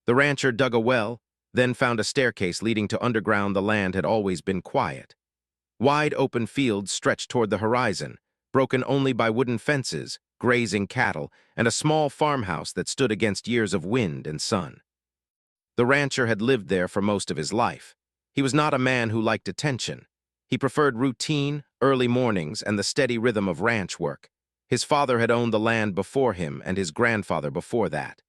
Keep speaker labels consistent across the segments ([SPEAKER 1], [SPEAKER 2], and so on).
[SPEAKER 1] The rancher dug a well, then found a staircase leading to underground. The land had always been quiet. Wide open fields stretched toward the horizon, broken only by wooden fences, grazing cattle, and a small farmhouse that stood against years of wind and sun. The rancher had lived there for most of his life. He was not a man who liked attention. He preferred routine, early mornings, and the steady rhythm of ranch work. His father had owned the land before him and his grandfather before that.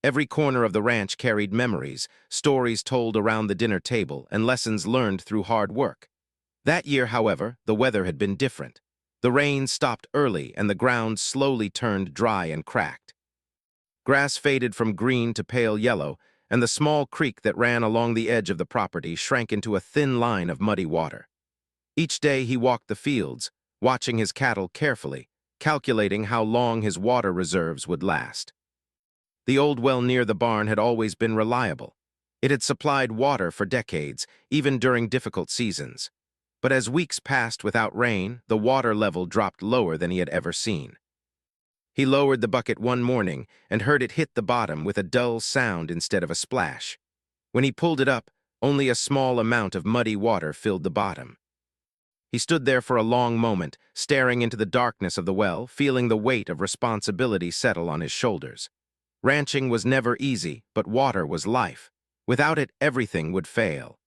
[SPEAKER 1] Every corner of the ranch carried memories, stories told around the dinner table, and lessons learned through hard work. That year, however, the weather had been different. The rain stopped early, and the ground slowly turned dry and cracked. Grass faded from green to pale yellow, and the small creek that ran along the edge of the property shrank into a thin line of muddy water. Each day he walked the fields, watching his cattle carefully, calculating how long his water reserves would last. The old well near the barn had always been reliable. It had supplied water for decades, even during difficult seasons. But as weeks passed without rain, the water level dropped lower than he had ever seen. He lowered the bucket one morning and heard it hit the bottom with a dull sound instead of a splash. When he pulled it up, only a small amount of muddy water filled the bottom. He stood there for a long moment, staring into the darkness of the well, feeling the weight of responsibility settle on his shoulders. Ranching was never easy, but water was life. Without it, everything would fail.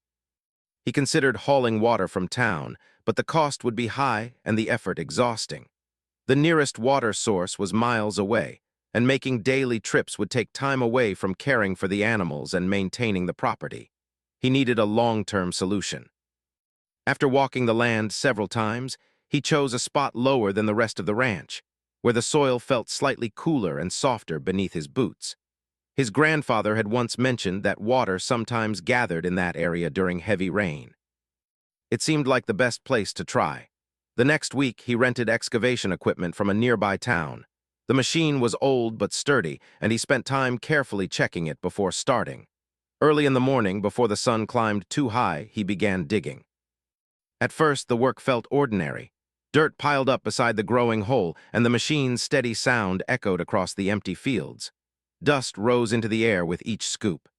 [SPEAKER 1] He considered hauling water from town, but the cost would be high and the effort exhausting. The nearest water source was miles away, and making daily trips would take time away from caring for the animals and maintaining the property. He needed a long-term solution. After walking the land several times, he chose a spot lower than the rest of the ranch, where the soil felt slightly cooler and softer beneath his boots. His grandfather had once mentioned that water sometimes gathered in that area during heavy rain. It seemed like the best place to try. The next week, he rented excavation equipment from a nearby town. The machine was old but sturdy, and he spent time carefully checking it before starting. Early in the morning, before the sun climbed too high, he began digging. At first, the work felt ordinary. Dirt piled up beside the growing hole, and the machine's steady sound echoed across the empty fields. Dust rose into the air with each scoop.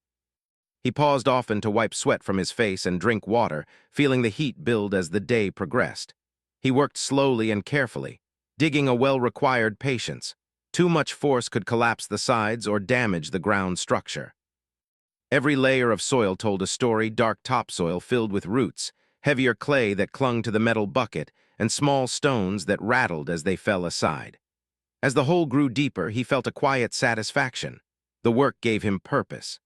[SPEAKER 1] He paused often to wipe sweat from his face and drink water, feeling the heat build as the day progressed. He worked slowly and carefully. Digging a well required patience. Too much force could collapse the sides or damage the ground structure. Every layer of soil told a story: dark topsoil filled with roots, heavier clay that clung to the metal bucket, and small stones that rattled as they fell aside. As the hole grew deeper, he felt a quiet satisfaction. The work gave him purpose.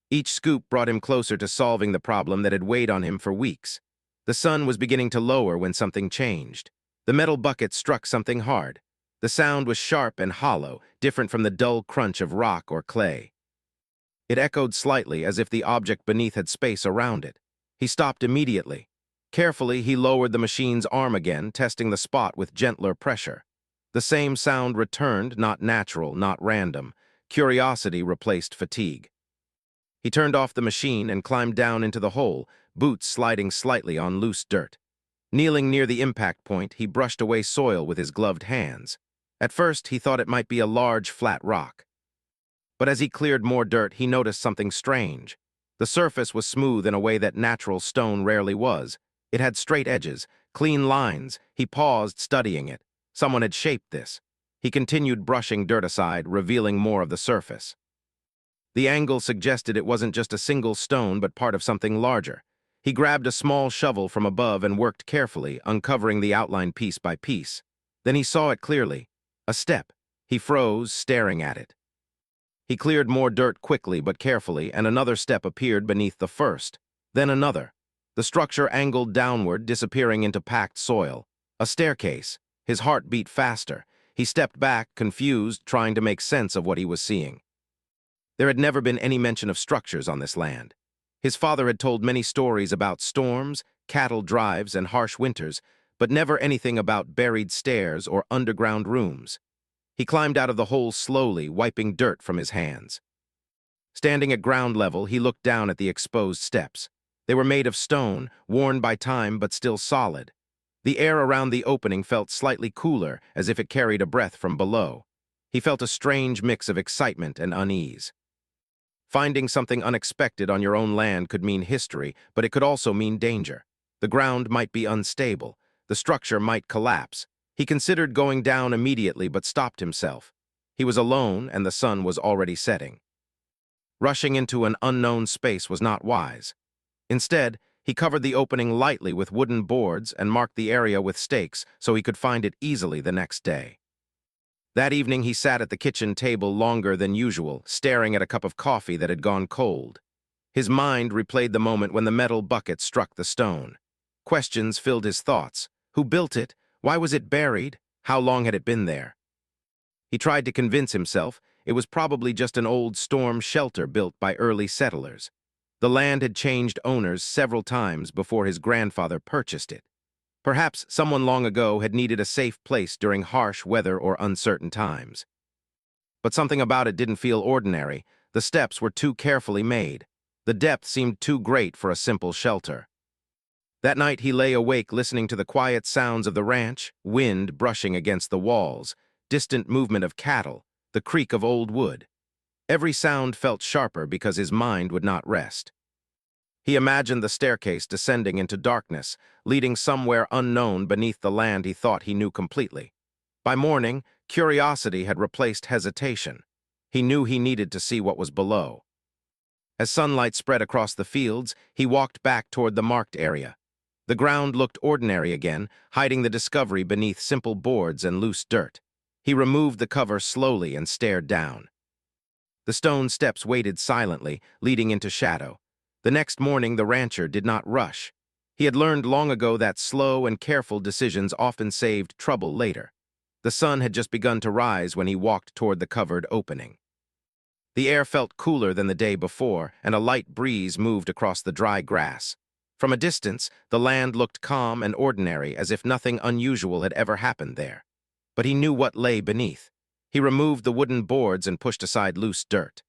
[SPEAKER 1] Each scoop brought him closer to solving the problem that had weighed on him for weeks. The sun was beginning to lower when something changed. The metal bucket struck something hard. The sound was sharp and hollow, different from the dull crunch of rock or clay. It echoed slightly, as if the object beneath had space around it. He stopped immediately. Carefully, he lowered the machine's arm again, testing the spot with gentler pressure. The same sound returned, not natural, not random. Curiosity replaced fatigue. He turned off the machine and climbed down into the hole, boots sliding slightly on loose dirt. Kneeling near the impact point, he brushed away soil with his gloved hands. At first, he thought it might be a large, flat rock. But as he cleared more dirt, he noticed something strange. The surface was smooth in a way that natural stone rarely was. It had straight edges, clean lines. He paused, studying it. Someone had shaped this. He continued brushing dirt aside, revealing more of the surface. The angle suggested it wasn't just a single stone, but part of something larger. He grabbed a small shovel from above and worked carefully, uncovering the outline piece by piece. Then he saw it clearly. A step. He froze, staring at it. He cleared more dirt quickly but carefully, and another step appeared beneath the first. Then another. The structure angled downward, disappearing into packed soil. A staircase. His heart beat faster. He stepped back, confused, trying to make sense of what he was seeing. There had never been any mention of structures on this land. His father had told many stories about storms, cattle drives, and harsh winters, but never anything about buried stairs or underground rooms. He climbed out of the hole slowly, wiping dirt from his hands. Standing at ground level, he looked down at the exposed steps. They were made of stone, worn by time but still solid. The air around the opening felt slightly cooler, as if it carried a breath from below. He felt a strange mix of excitement and unease. Finding something unexpected on your own land could mean history, but it could also mean danger. The ground might be unstable. The structure might collapse. He considered going down immediately but stopped himself. He was alone and the sun was already setting. Rushing into an unknown space was not wise. Instead, he covered the opening lightly with wooden boards and marked the area with stakes so he could find it easily the next day. That evening he sat at the kitchen table longer than usual, staring at a cup of coffee that had gone cold. His mind replayed the moment when the metal bucket struck the stone. Questions filled his thoughts. Who built it? Why was it buried? How long had it been there? He tried to convince himself it was probably just an old storm shelter built by early settlers. The land had changed owners several times before his grandfather purchased it. Perhaps someone long ago had needed a safe place during harsh weather or uncertain times. But something about it didn't feel ordinary. The steps were too carefully made. The depth seemed too great for a simple shelter. That night he lay awake listening to the quiet sounds of the ranch, wind brushing against the walls, distant movement of cattle, the creak of old wood. Every sound felt sharper because his mind would not rest. He imagined the staircase descending into darkness, leading somewhere unknown beneath the land he thought he knew completely. By morning, curiosity had replaced hesitation. He knew he needed to see what was below. As sunlight spread across the fields, he walked back toward the marked area. The ground looked ordinary again, hiding the discovery beneath simple boards and loose dirt. He removed the cover slowly and stared down. The stone steps waited silently, leading into shadow. The next morning, the rancher did not rush. He had learned long ago that slow and careful decisions often saved trouble later. The sun had just begun to rise when he walked toward the covered opening. The air felt cooler than the day before, and a light breeze moved across the dry grass. From a distance, the land looked calm and ordinary, as if nothing unusual had ever happened there. But he knew what lay beneath. He removed the wooden boards and pushed aside loose dirt.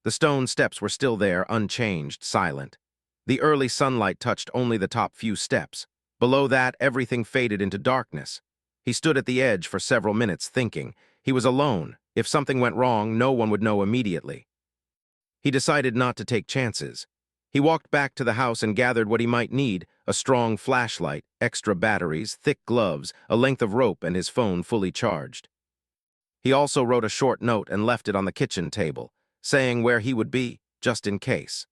[SPEAKER 1] The stone steps were still there, unchanged, silent. The early sunlight touched only the top few steps. Below that, everything faded into darkness. He stood at the edge for several minutes, thinking. He was alone. If something went wrong, no one would know immediately. He decided not to take chances. He walked back to the house and gathered what he might need: a strong flashlight, extra batteries, thick gloves, a length of rope, and his phone fully charged. He also wrote a short note and left it on the kitchen table, saying where he would be, just in case.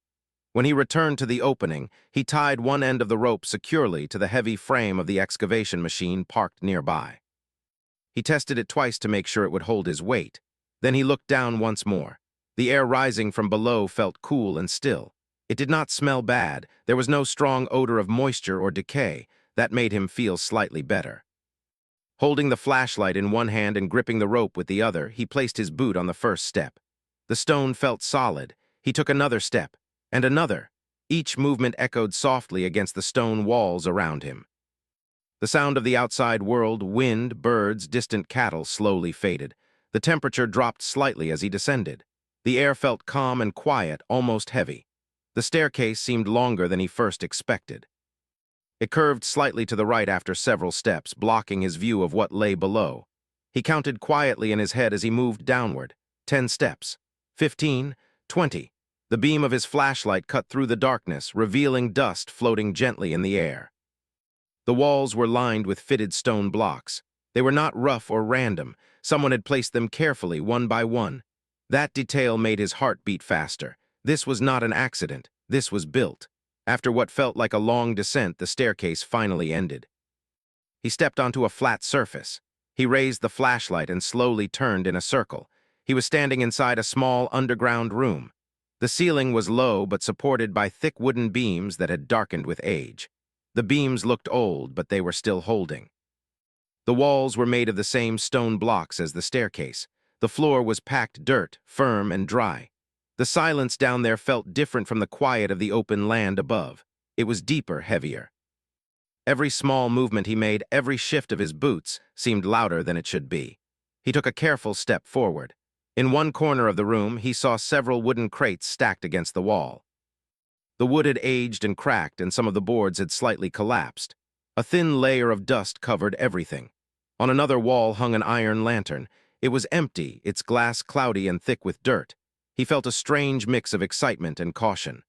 [SPEAKER 1] When he returned to the opening, he tied one end of the rope securely to the heavy frame of the excavation machine parked nearby. He tested it twice to make sure it would hold his weight. Then he looked down once more. The air rising from below felt cool and still. It did not smell bad. There was no strong odor of moisture or decay. That made him feel slightly better. Holding the flashlight in one hand and gripping the rope with the other, he placed his boot on the first step. The stone felt solid. He took another step, and another. Each movement echoed softly against the stone walls around him. The sound of the outside world, wind, birds, distant cattle, slowly faded. The temperature dropped slightly as he descended. The air felt calm and quiet, almost heavy. The staircase seemed longer than he first expected. It curved slightly to the right after several steps, blocking his view of what lay below. He counted quietly in his head as he moved downward. 10 steps. 15, 20. The beam of his flashlight cut through the darkness, revealing dust floating gently in the air. The walls were lined with fitted stone blocks. They were not rough or random. Someone had placed them carefully, one by one. That detail made his heart beat faster. This was not an accident. This was built. After what felt like a long descent, the staircase finally ended. He stepped onto a flat surface. He raised the flashlight and slowly turned in a circle. He was standing inside a small underground room. The ceiling was low but supported by thick wooden beams that had darkened with age. The beams looked old, but they were still holding. The walls were made of the same stone blocks as the staircase. The floor was packed dirt, firm and dry. The silence down there felt different from the quiet of the open land above. It was deeper, heavier. Every small movement he made, every shift of his boots, seemed louder than it should be. He took a careful step forward. In one corner of the room, he saw several wooden crates stacked against the wall. The wood had aged and cracked, and some of the boards had slightly collapsed. A thin layer of dust covered everything. On another wall hung an iron lantern. It was empty, its glass cloudy and thick with dirt. He felt a strange mix of excitement and caution.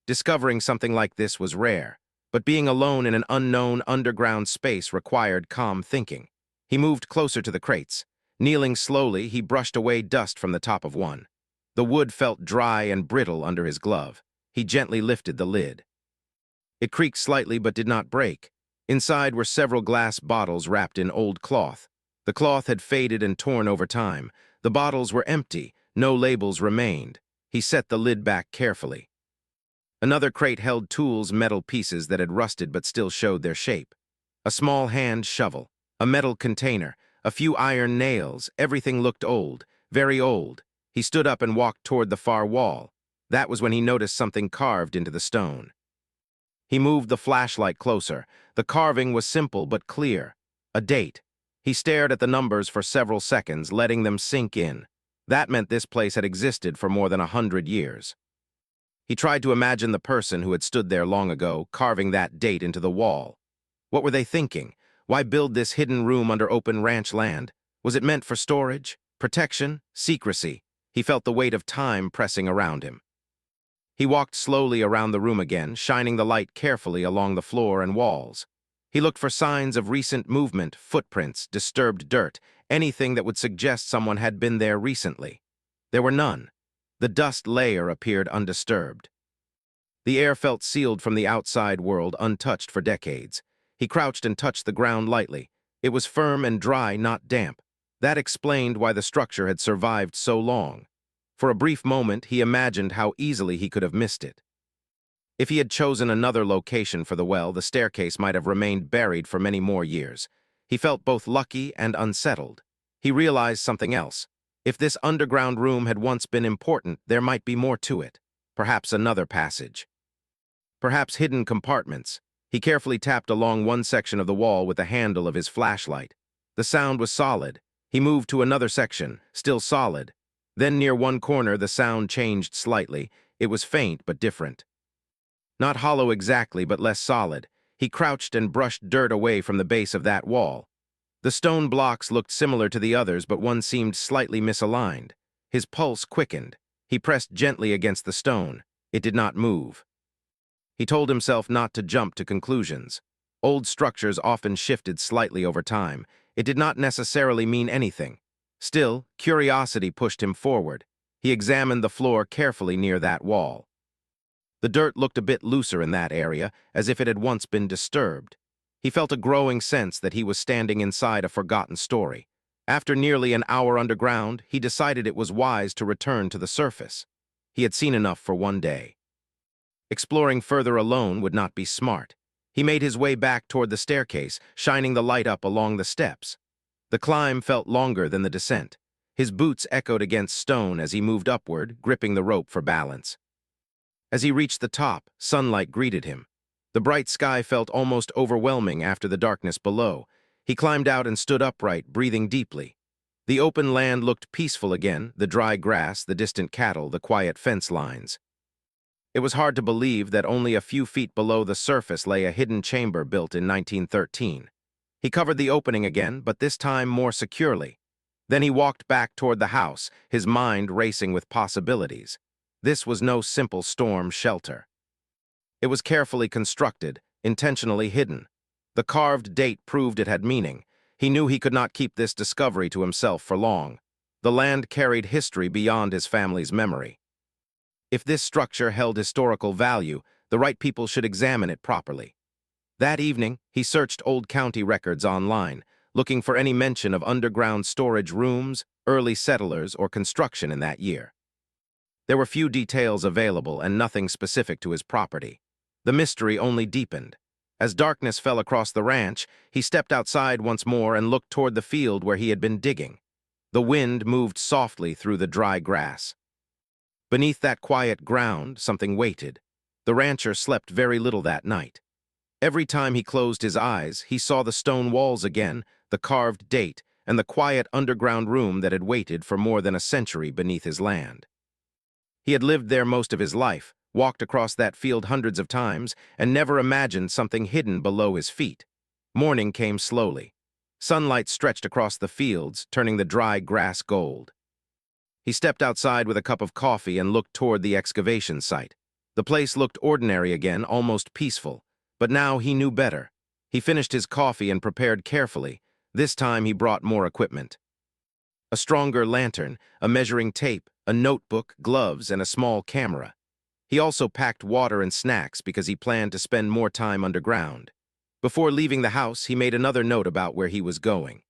[SPEAKER 1] Discovering something like this was rare, but being alone in an unknown underground space required calm thinking. He moved closer to the crates. Kneeling slowly, he brushed away dust from the top of one. The wood felt dry and brittle under his glove. He gently lifted the lid. It creaked slightly but did not break. Inside were several glass bottles wrapped in old cloth. The cloth had faded and torn over time. The bottles were empty. No labels remained. He set the lid back carefully. Another crate held tools, metal pieces that had rusted but still showed their shape. A small hand shovel, a metal container, a few iron nails. Everything looked old, very old. He stood up and walked toward the far wall. That was when he noticed something carved into the stone. He moved the flashlight closer. The carving was simple but clear. A date. He stared at the numbers for several seconds, letting them sink in. That meant this place had existed for more than 100 years. He tried to imagine the person who had stood there long ago, carving that date into the wall. What were they thinking? Why build this hidden room under open ranch land? Was it meant for storage, protection, secrecy? He felt the weight of time pressing around him. He walked slowly around the room again, shining the light carefully along the floor and walls. He looked for signs of recent movement, footprints, disturbed dirt, anything that would suggest someone had been there recently. There were none. The dust layer appeared undisturbed. The air felt sealed from the outside world, untouched for decades. He crouched and touched the ground lightly. It was firm and dry, not damp. That explained why the structure had survived so long. For a brief moment, he imagined how easily he could have missed it. If he had chosen another location for the well, the staircase might have remained buried for many more years. He felt both lucky and unsettled. He realized something else. If this underground room had once been important, there might be more to it. Perhaps another passage. Perhaps hidden compartments. He carefully tapped along one section of the wall with the handle of his flashlight. The sound was solid. He moved to another section, still solid. Then near one corner, the sound changed slightly. It was faint but different. Not hollow exactly, but less solid. He crouched and brushed dirt away from the base of that wall. The stone blocks looked similar to the others, but one seemed slightly misaligned. His pulse quickened. He pressed gently against the stone. It did not move. He told himself not to jump to conclusions. Old structures often shifted slightly over time. It did not necessarily mean anything. Still, curiosity pushed him forward. He examined the floor carefully near that wall. The dirt looked a bit looser in that area, as if it had once been disturbed. He felt a growing sense that he was standing inside a forgotten story. After nearly an hour underground, he decided it was wise to return to the surface. He had seen enough for one day. Exploring further alone would not be smart. He made his way back toward the staircase, shining the light up along the steps. The climb felt longer than the descent. His boots echoed against stone as he moved upward, gripping the rope for balance. As he reached the top, sunlight greeted him. The bright sky felt almost overwhelming after the darkness below. He climbed out and stood upright, breathing deeply. The open land looked peaceful again, the dry grass, the distant cattle, the quiet fence lines. It was hard to believe that only a few feet below the surface lay a hidden chamber built in 1913. He covered the opening again, but this time more securely. Then he walked back toward the house, his mind racing with possibilities. This was no simple storm shelter. It was carefully constructed, intentionally hidden. The carved date proved it had meaning. He knew he could not keep this discovery to himself for long. The land carried history beyond his family's memory. If this structure held historical value, the right people should examine it properly. That evening, he searched old county records online, looking for any mention of underground storage rooms, early settlers, or construction in that year. There were few details available and nothing specific to his property. The mystery only deepened. As darkness fell across the ranch, he stepped outside once more and looked toward the field where he had been digging. The wind moved softly through the dry grass. Beneath that quiet ground, something waited. The rancher slept very little that night. Every time he closed his eyes, he saw the stone walls again, the carved date, and the quiet underground room that had waited for more than a century beneath his land. He had lived there most of his life, walked across that field hundreds of times, and never imagined something hidden below his feet. Morning came slowly. Sunlight stretched across the fields, turning the dry grass gold. He stepped outside with a cup of coffee and looked toward the excavation site. The place looked ordinary again, almost peaceful. But now he knew better. He finished his coffee and prepared carefully. This time he brought more equipment. A stronger lantern, a measuring tape, a notebook, gloves, and a small camera. He also packed water and snacks because he planned to spend more time underground. Before leaving the house, he made another note about where he was going.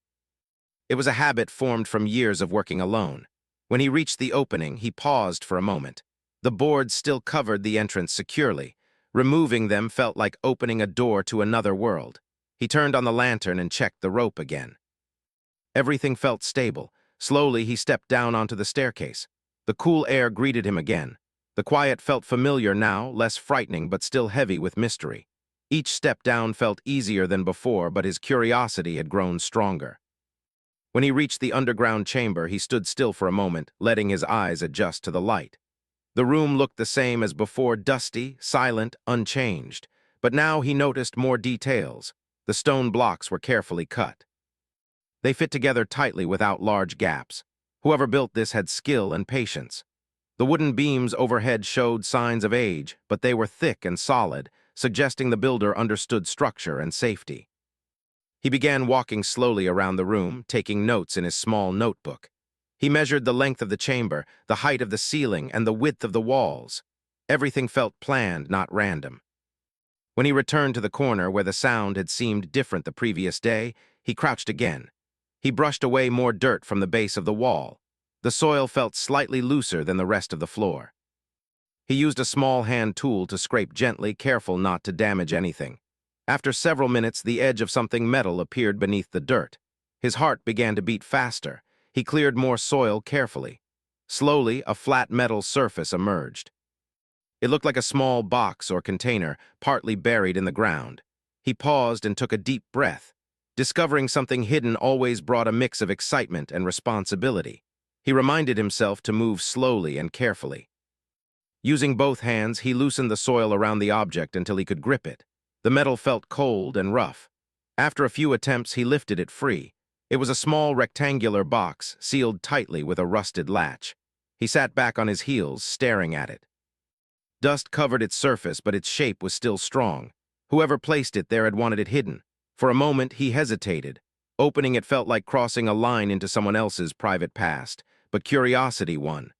[SPEAKER 1] It was a habit formed from years of working alone. When he reached the opening, he paused for a moment. The boards still covered the entrance securely. Removing them felt like opening a door to another world. He turned on the lantern and checked the rope again. Everything felt stable. Slowly, he stepped down onto the staircase. The cool air greeted him again. The quiet felt familiar now, less frightening but still heavy with mystery. Each step down felt easier than before, but his curiosity had grown stronger. When he reached the underground chamber, he stood still for a moment, letting his eyes adjust to the light. The room looked the same as before, dusty, silent, unchanged. But now he noticed more details. The stone blocks were carefully cut. They fit together tightly without large gaps. Whoever built this had skill and patience. The wooden beams overhead showed signs of age, but they were thick and solid, suggesting the builder understood structure and safety. He began walking slowly around the room, taking notes in his small notebook. He measured the length of the chamber, the height of the ceiling, and the width of the walls. Everything felt planned, not random. When he returned to the corner where the sound had seemed different the previous day, he crouched again. He brushed away more dirt from the base of the wall. The soil felt slightly looser than the rest of the floor. He used a small hand tool to scrape gently, careful not to damage anything. After several minutes, the edge of something metal appeared beneath the dirt. His heart began to beat faster. He cleared more soil carefully. Slowly, a flat metal surface emerged. It looked like a small box or container, partly buried in the ground. He paused and took a deep breath. Discovering something hidden always brought a mix of excitement and responsibility. He reminded himself to move slowly and carefully. Using both hands, he loosened the soil around the object until he could grip it. The metal felt cold and rough. After a few attempts, he lifted it free. It was a small rectangular box, sealed tightly with a rusted latch. He sat back on his heels, staring at it. Dust covered its surface, but its shape was still strong. Whoever placed it there had wanted it hidden. For a moment, he hesitated. Opening it felt like crossing a line into someone else's private past, but curiosity won.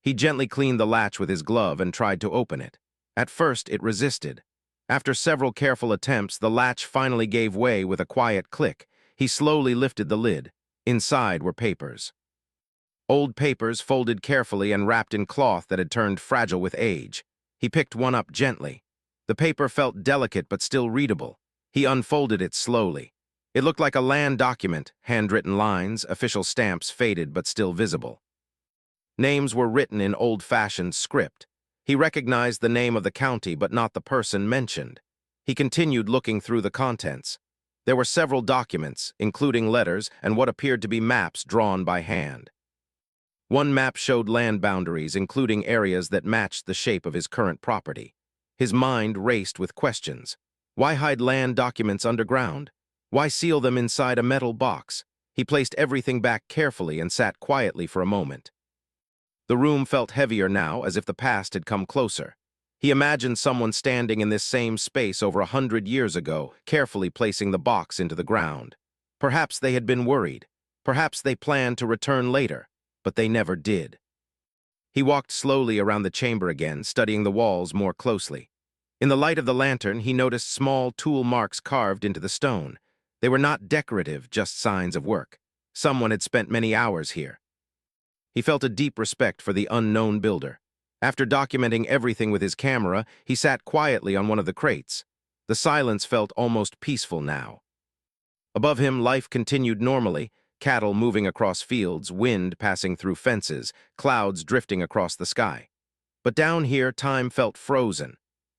[SPEAKER 1] He gently cleaned the latch with his glove and tried to open it. At first, it resisted. After several careful attempts, the latch finally gave way with a quiet click. He slowly lifted the lid. Inside were papers. Old papers folded carefully and wrapped in cloth that had turned fragile with age. He picked one up gently. The paper felt delicate but still readable. He unfolded it slowly. It looked like a land document, handwritten lines, official stamps faded but still visible. Names were written in old-fashioned script. He recognized the name of the county but not the person mentioned. He continued looking through the contents. There were several documents, including letters and what appeared to be maps drawn by hand. One map showed land boundaries, including areas that matched the shape of his current property. His mind raced with questions. Why hide land documents underground? Why seal them inside a metal box? He placed everything back carefully and sat quietly for a moment. The room felt heavier now, as if the past had come closer. He imagined someone standing in this same space over 100 years ago, carefully placing the box into the ground. Perhaps they had been worried. Perhaps they planned to return later, but they never did. He walked slowly around the chamber again, studying the walls more closely. In the light of the lantern, he noticed small tool marks carved into the stone. They were not decorative, just signs of work. Someone had spent many hours here. He felt a deep respect for the unknown builder. After documenting everything with his camera, he sat quietly on one of the crates. The silence felt almost peaceful now. Above him, life continued normally, cattle moving across fields, wind passing through fences, clouds drifting across the sky. But down here, time felt frozen.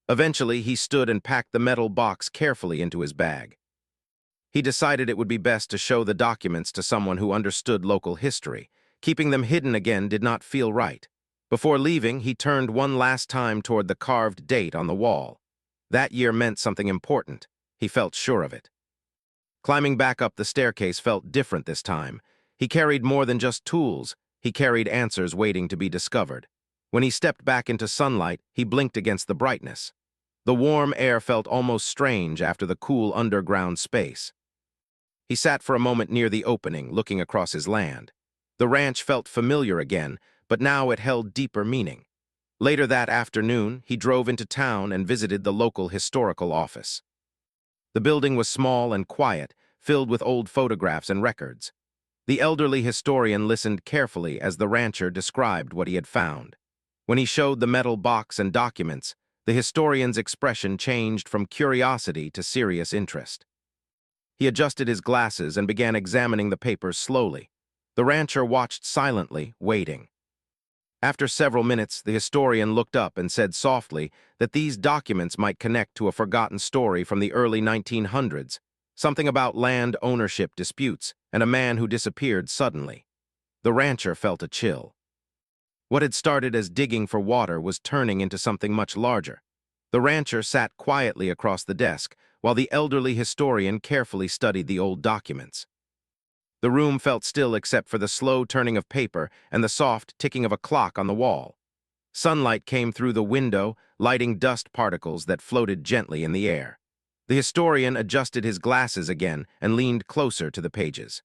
[SPEAKER 1] Eventually, he stood and packed the metal box carefully into his bag. He decided it would be best to show the documents to someone who understood local history. Keeping them hidden again did not feel right. Before leaving, he turned one last time toward the carved date on the wall. That year meant something important. He felt sure of it. Climbing back up the staircase felt different this time. He carried more than just tools. He carried answers waiting to be discovered. When he stepped back into sunlight, he blinked against the brightness. The warm air felt almost strange after the cool underground space. He sat for a moment near the opening, looking across his land. The ranch felt familiar again, but now it held deeper meaning. Later that afternoon, he drove into town and visited the local historical office. The building was small and quiet, filled with old photographs and records. The elderly historian listened carefully as the rancher described what he had found. When he showed the metal box and documents, the historian's expression changed from curiosity to serious interest. He adjusted his glasses and began examining the papers slowly. The rancher watched silently, waiting. After several minutes, the historian looked up and said softly that these documents might connect to a forgotten story from the early 1900s, something about land ownership disputes and a man who disappeared suddenly. The rancher felt a chill. What had started as digging for water was turning into something much larger. The rancher sat quietly across the desk, while the elderly historian carefully studied the old documents. The room felt still except for the slow turning of paper and the soft ticking of a clock on the wall. Sunlight came through the window, lighting dust particles that floated gently in the air. The historian adjusted his glasses again and leaned closer to the pages.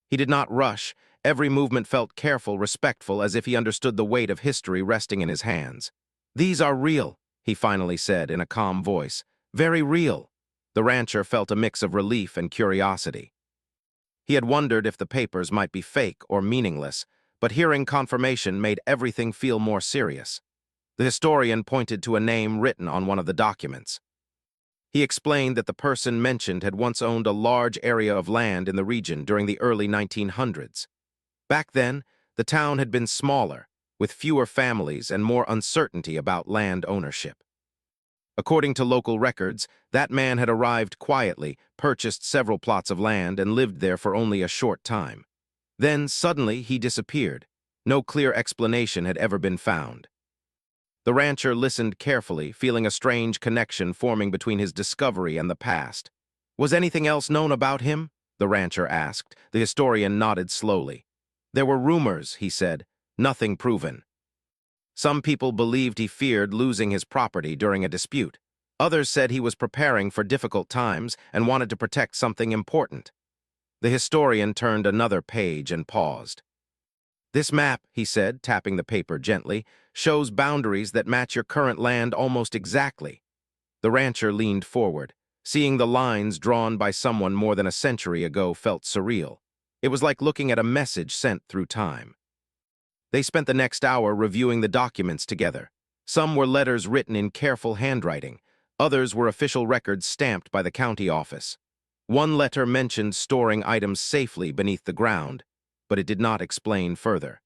[SPEAKER 1] He did not rush. Every movement felt careful, respectful, as if he understood the weight of history resting in his hands. "These are real," he finally said in a calm voice. "Very real." The rancher felt a mix of relief and curiosity. He had wondered if the papers might be fake or meaningless, but hearing confirmation made everything feel more serious. The historian pointed to a name written on one of the documents. He explained that the person mentioned had once owned a large area of land in the region during the early 1900s. Back then, the town had been smaller, with fewer families and more uncertainty about land ownership. According to local records, that man had arrived quietly, purchased several plots of land, and lived there for only a short time. Then, suddenly, he disappeared. No clear explanation had ever been found. The rancher listened carefully, feeling a strange connection forming between his discovery and the past. "Was anything else known about him?" the rancher asked. The historian nodded slowly. "There were rumors," he said, "nothing proven. Some people believed he feared losing his property during a dispute. Others said he was preparing for difficult times and wanted to protect something important." The historian turned another page and paused. "This map," he said, tapping the paper gently, "shows boundaries that match your current land almost exactly." The rancher leaned forward. Seeing the lines drawn by someone more than a century ago felt surreal. It was like looking at a message sent through time. They spent the next hour reviewing the documents together. Some were letters written in careful handwriting. Others were official records stamped by the county office. One letter mentioned storing items safely beneath the ground, but it did not explain further.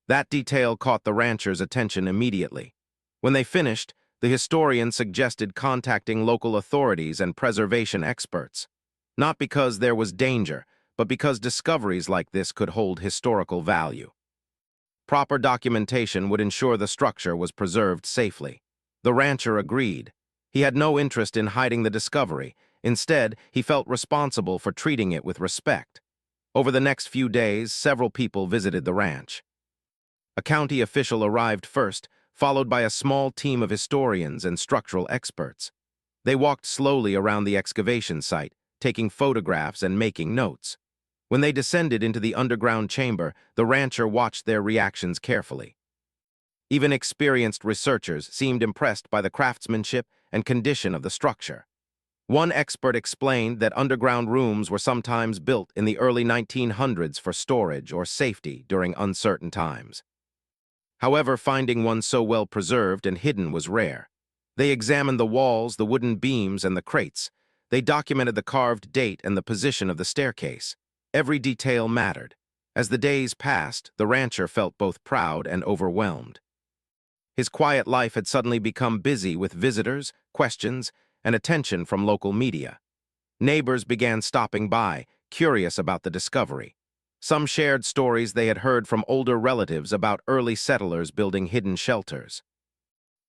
[SPEAKER 1] That detail caught the rancher's attention immediately. When they finished, the historian suggested contacting local authorities and preservation experts. Not because there was danger, but because discoveries like this could hold historical value. Proper documentation would ensure the structure was preserved safely. The rancher agreed. He had no interest in hiding the discovery. Instead, he felt responsible for treating it with respect. Over the next few days, several people visited the ranch. A county official arrived first, followed by a small team of historians and structural experts. They walked slowly around the excavation site, taking photographs and making notes. When they descended into the underground chamber, the rancher watched their reactions carefully. Even experienced researchers seemed impressed by the craftsmanship and condition of the structure. One expert explained that underground rooms were sometimes built in the early 1900s for storage or safety during uncertain times. However, finding one so well preserved and hidden was rare. They examined the walls, the wooden beams, and the crates. They documented the carved date and the position of the staircase. Every detail mattered. As the days passed, the rancher felt both proud and overwhelmed. His quiet life had suddenly become busy with visitors, questions, and attention from local media. Neighbors began stopping by, curious about the discovery. Some shared stories they had heard from older relatives about early settlers building hidden shelters.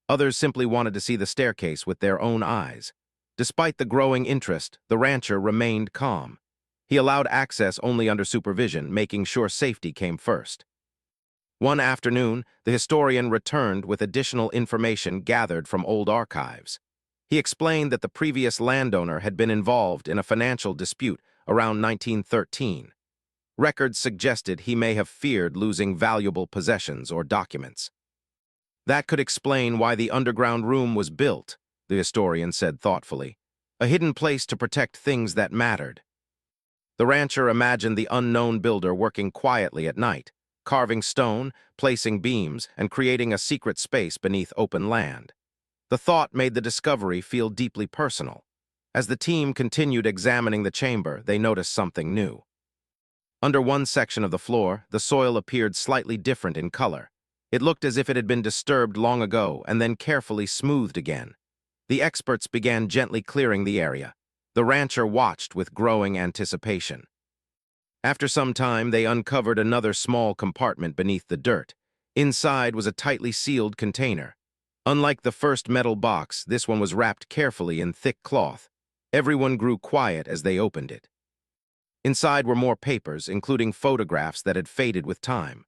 [SPEAKER 1] Others simply wanted to see the staircase with their own eyes. Despite the growing interest, the rancher remained calm. He allowed access only under supervision, making sure safety came first. One afternoon, the historian returned with additional information gathered from old archives. He explained that the previous landowner had been involved in a financial dispute around 1913. Records suggested he may have feared losing valuable possessions or documents. That could explain why the underground room was built, the historian said thoughtfully. A hidden place to protect things that mattered. The rancher imagined the unknown builder working quietly at night, carving stone, placing beams, and creating a secret space beneath open land. The thought made the discovery feel deeply personal. As the team continued examining the chamber, they noticed something new. Under one section of the floor, the soil appeared slightly different in color. It looked as if it had been disturbed long ago and then carefully smoothed again. The experts began gently clearing the area. The rancher watched with growing anticipation. After some time, they uncovered another small compartment beneath the dirt. Inside was a tightly sealed container. Unlike the first metal box, this one was wrapped carefully in thick cloth. Everyone grew quiet as they opened it. Inside were more papers, including photographs that had faded with time.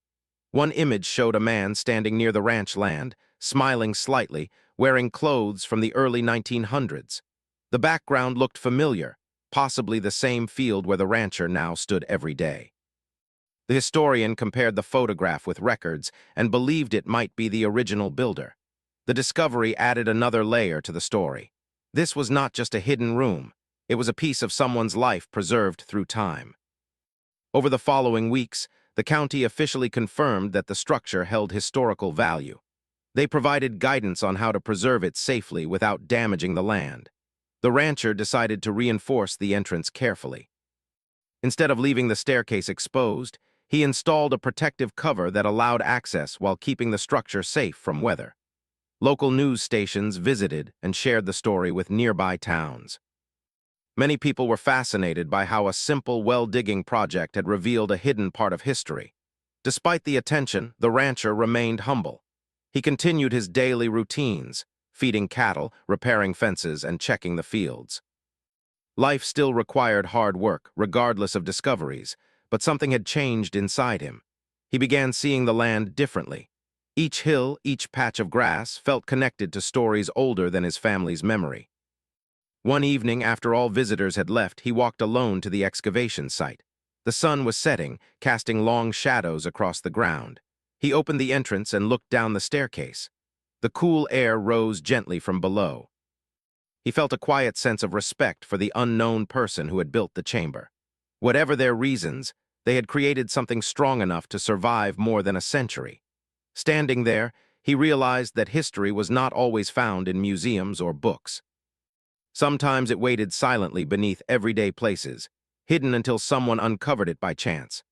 [SPEAKER 1] One image showed a man standing near the ranch land, smiling slightly, wearing clothes from the early 1900s. The background looked familiar, possibly the same field where the rancher now stood every day. The historian compared the photograph with records and believed it might be the original builder. The discovery added another layer to the story. This was not just a hidden room. It was a piece of someone's life preserved through time. Over the following weeks, the county officially confirmed that the structure held historical value. They provided guidance on how to preserve it safely without damaging the land. The rancher decided to reinforce the entrance carefully. Instead of leaving the staircase exposed, he installed a protective cover that allowed access while keeping the structure safe from weather. Local news stations visited and shared the story with nearby towns. Many people were fascinated by how a simple well-digging project had revealed a hidden part of history. Despite the attention, the rancher remained humble. He continued his daily routines, feeding cattle, repairing fences, and checking the fields. Life still required hard work, regardless of discoveries, but something had changed inside him. He began seeing the land differently. Each hill, each patch of grass felt connected to stories older than his family's memory. One evening, after all visitors had left, he walked alone to the excavation site. The sun was setting, casting long shadows across the ground. He opened the entrance and looked down the staircase. The cool air rose gently from below. He felt a quiet sense of respect for the unknown person who had built the chamber. Whatever their reasons, they had created something strong enough to survive more than a century. Standing there, he realized that history was not always found in museums or books. Sometimes it waited silently beneath everyday places, hidden until someone uncovered it by chance.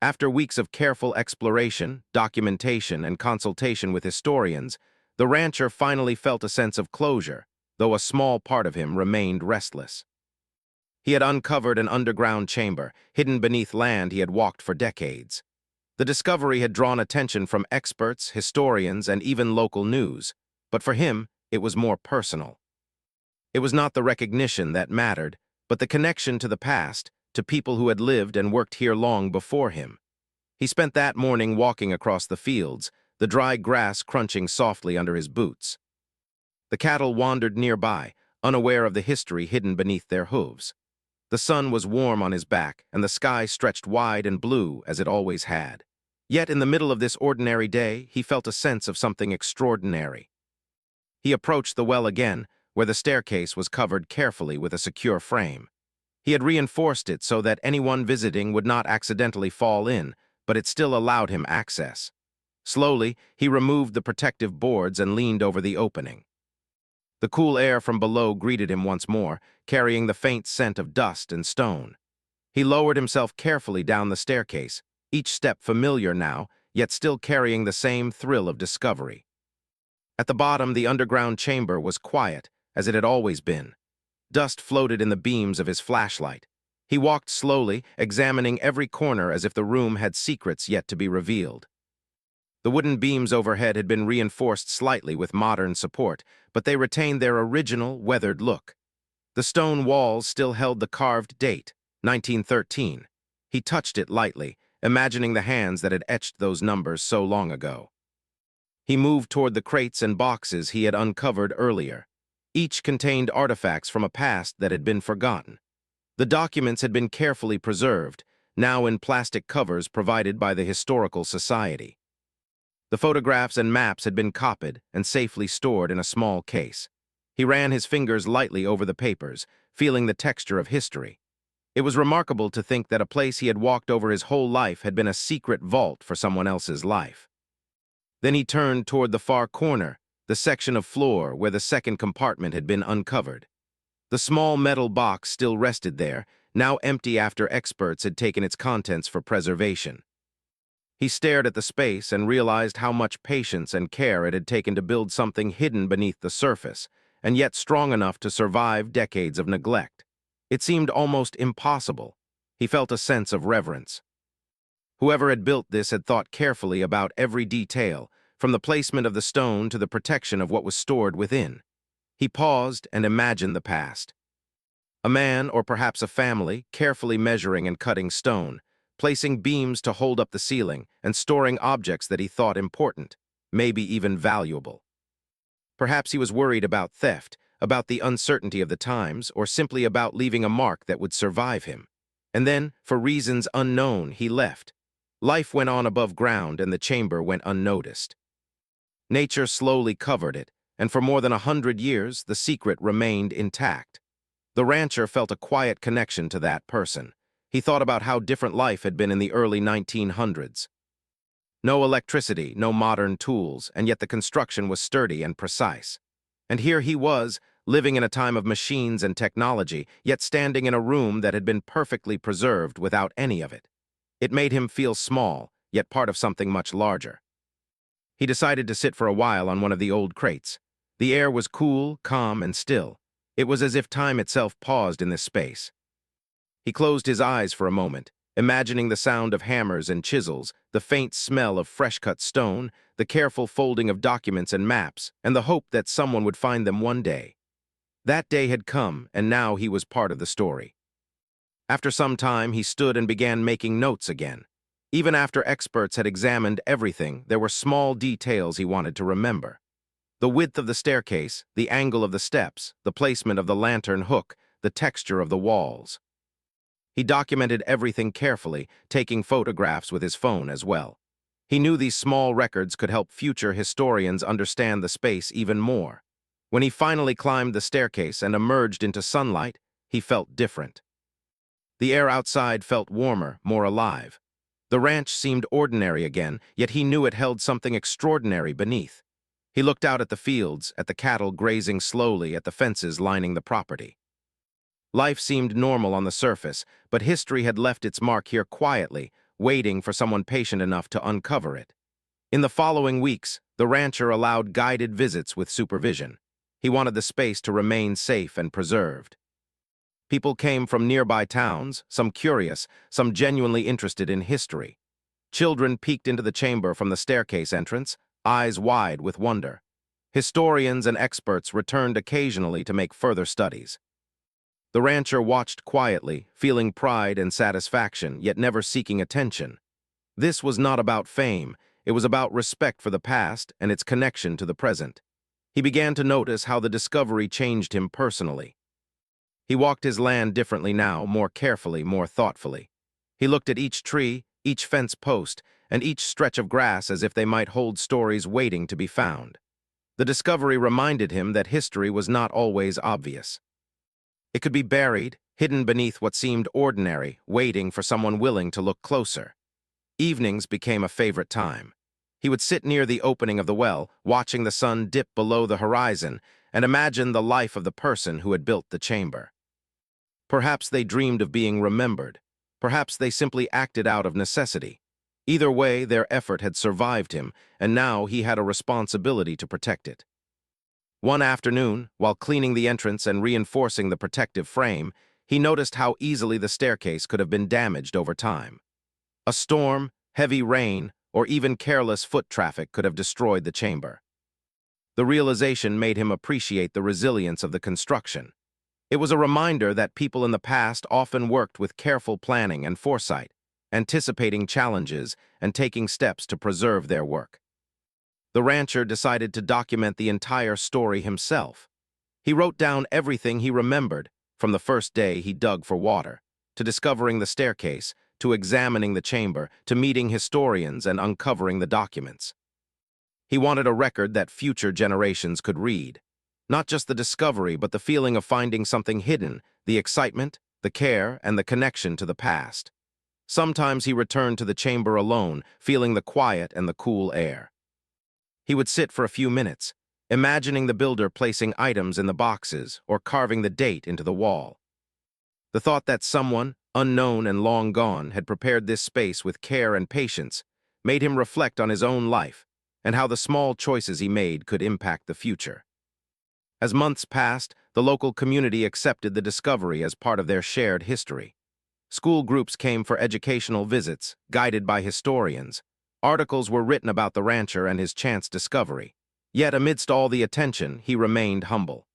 [SPEAKER 1] After weeks of careful exploration, documentation, and consultation with historians, the rancher finally felt a sense of closure, though a small part of him remained restless. He had uncovered an underground chamber, hidden beneath land he had walked for decades. The discovery had drawn attention from experts, historians, and even local news, but for him, it was more personal. It was not the recognition that mattered, but the connection to the past, to people who had lived and worked here long before him. He spent that morning walking across the fields, the dry grass crunching softly under his boots. The cattle wandered nearby, unaware of the history hidden beneath their hooves. The sun was warm on his back, and the sky stretched wide and blue as it always had. Yet in the middle of this ordinary day, he felt a sense of something extraordinary. He approached the well again, where the staircase was covered carefully with a secure frame. He had reinforced it so that anyone visiting would not accidentally fall in, but it still allowed him access. Slowly, he removed the protective boards and leaned over the opening. The cool air from below greeted him once more, carrying the faint scent of dust and stone. He lowered himself carefully down the staircase, each step familiar now, yet still carrying the same thrill of discovery. At the bottom, the underground chamber was quiet, as it had always been. Dust floated in the beams of his flashlight. He walked slowly, examining every corner as if the room had secrets yet to be revealed. The wooden beams overhead had been reinforced slightly with modern support, but they retained their original, weathered look. The stone walls still held the carved date, 1913. He touched it lightly, imagining the hands that had etched those numbers so long ago. He moved toward the crates and boxes he had uncovered earlier. Each contained artifacts from a past that had been forgotten. The documents had been carefully preserved, now in plastic covers provided by the Historical Society. The photographs and maps had been copied and safely stored in a small case. He ran his fingers lightly over the papers, feeling the texture of history. It was remarkable to think that a place he had walked over his whole life had been a secret vault for someone else's life. Then he turned toward the far corner, the section of floor where the second compartment had been uncovered. The small metal box still rested there, now empty after experts had taken its contents for preservation. He stared at the space and realized how much patience and care it had taken to build something hidden beneath the surface, and yet strong enough to survive decades of neglect. It seemed almost impossible. He felt a sense of reverence. Whoever had built this had thought carefully about every detail, from the placement of the stone to the protection of what was stored within. He paused and imagined the past. A man, or perhaps a family, carefully measuring and cutting stone, placing beams to hold up the ceiling, and storing objects that he thought important, maybe even valuable. Perhaps he was worried about theft, about the uncertainty of the times, or simply about leaving a mark that would survive him. And then, for reasons unknown, he left. Life went on above ground and the chamber went unnoticed. Nature slowly covered it, and for more than 100 years, the secret remained intact. The rancher felt a quiet connection to that person. He thought about how different life had been in the early 1900s. No electricity, no modern tools, and yet the construction was sturdy and precise. And here he was, living in a time of machines and technology, yet standing in a room that had been perfectly preserved without any of it. It made him feel small, yet part of something much larger. He decided to sit for a while on one of the old crates. The air was cool, calm, and still. It was as if time itself paused in this space. He closed his eyes for a moment, imagining the sound of hammers and chisels, the faint smell of fresh-cut stone, the careful folding of documents and maps, and the hope that someone would find them one day. That day had come, and now he was part of the story. After some time, he stood and began making notes again. Even after experts had examined everything, there were small details he wanted to remember. The width of the staircase, the angle of the steps, the placement of the lantern hook, the texture of the walls. He documented everything carefully, taking photographs with his phone as well. He knew these small records could help future historians understand the space even more. When he finally climbed the staircase and emerged into sunlight, he felt different. The air outside felt warmer, more alive. The ranch seemed ordinary again, yet he knew it held something extraordinary beneath. He looked out at the fields, at the cattle grazing slowly, at the fences lining the property. Life seemed normal on the surface, but history had left its mark here quietly, waiting for someone patient enough to uncover it. In the following weeks, the rancher allowed guided visits with supervision. He wanted the space to remain safe and preserved. People came from nearby towns, some curious, some genuinely interested in history. Children peeked into the chamber from the staircase entrance, eyes wide with wonder. Historians and experts returned occasionally to make further studies. The rancher watched quietly, feeling pride and satisfaction, yet never seeking attention. This was not about fame, it was about respect for the past and its connection to the present. He began to notice how the discovery changed him personally. He walked his land differently now, more carefully, more thoughtfully. He looked at each tree, each fence post, and each stretch of grass as if they might hold stories waiting to be found. The discovery reminded him that history was not always obvious. It could be buried, hidden beneath what seemed ordinary, waiting for someone willing to look closer. Evenings became a favorite time. He would sit near the opening of the well, watching the sun dip below the horizon, and imagine the life of the person who had built the chamber. Perhaps they dreamed of being remembered. Perhaps they simply acted out of necessity. Either way, their effort had survived him, and now he had a responsibility to protect it. One afternoon, while cleaning the entrance and reinforcing the protective frame, he noticed how easily the staircase could have been damaged over time. A storm, heavy rain, or even careless foot traffic could have destroyed the chamber. The realization made him appreciate the resilience of the construction. It was a reminder that people in the past often worked with careful planning and foresight, anticipating challenges and taking steps to preserve their work. The rancher decided to document the entire story himself. He wrote down everything he remembered, from the first day he dug for water, to discovering the staircase, to examining the chamber, to meeting historians and uncovering the documents. He wanted a record that future generations could read. Not just the discovery, but the feeling of finding something hidden, the excitement, the care, and the connection to the past. Sometimes he returned to the chamber alone, feeling the quiet and the cool air. He would sit for a few minutes, imagining the builder placing items in the boxes or carving the date into the wall. The thought that someone, unknown and long gone, had prepared this space with care and patience made him reflect on his own life and how the small choices he made could impact the future. As months passed, the local community accepted the discovery as part of their shared history. School groups came for educational visits, guided by historians. Articles were written about the rancher and his chance discovery. Yet amidst all the attention, he remained humble.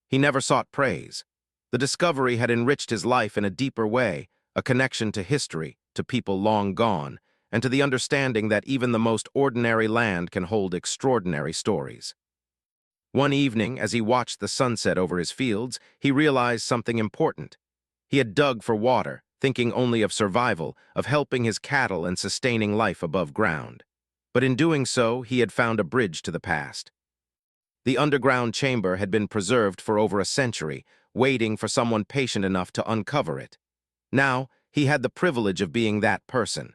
[SPEAKER 1] He never sought praise. The discovery had enriched his life in a deeper way, a connection to history, to people long gone, and to the understanding that even the most ordinary land can hold extraordinary stories. One evening, as he watched the sunset over his fields, he realized something important. He had dug for water, thinking only of survival, of helping his cattle and sustaining life above ground. But in doing so, he had found a bridge to the past. The underground chamber had been preserved for over a century, waiting for someone patient enough to uncover it. Now, he had the privilege of being that person.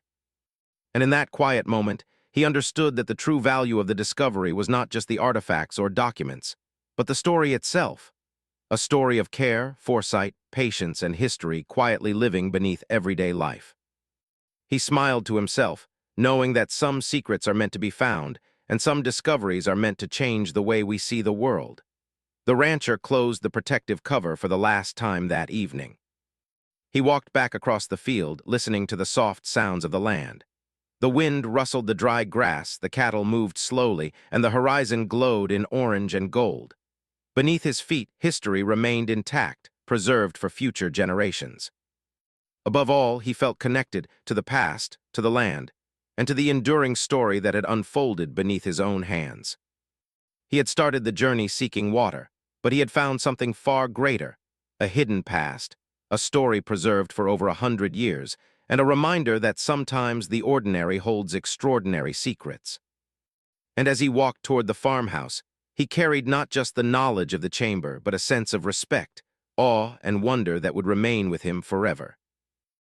[SPEAKER 1] And in that quiet moment, he understood that the true value of the discovery was not just the artifacts or documents, but the story itself. A story of care, foresight, patience, and history quietly living beneath everyday life. He smiled to himself, knowing that some secrets are meant to be found, and some discoveries are meant to change the way we see the world. The rancher closed the protective cover for the last time that evening. He walked back across the field, listening to the soft sounds of the land. The wind rustled the dry grass, the cattle moved slowly, and the horizon glowed in orange and gold. Beneath his feet, history remained intact, preserved for future generations. Above all, he felt connected to the past, to the land, and to the enduring story that had unfolded beneath his own hands. He had started the journey seeking water, but he had found something far greater, a hidden past, a story preserved for over 100 years, and a reminder that sometimes the ordinary holds extraordinary secrets. And as he walked toward the farmhouse, he carried not just the knowledge of the chamber, but a sense of respect, awe, and wonder that would remain with him forever.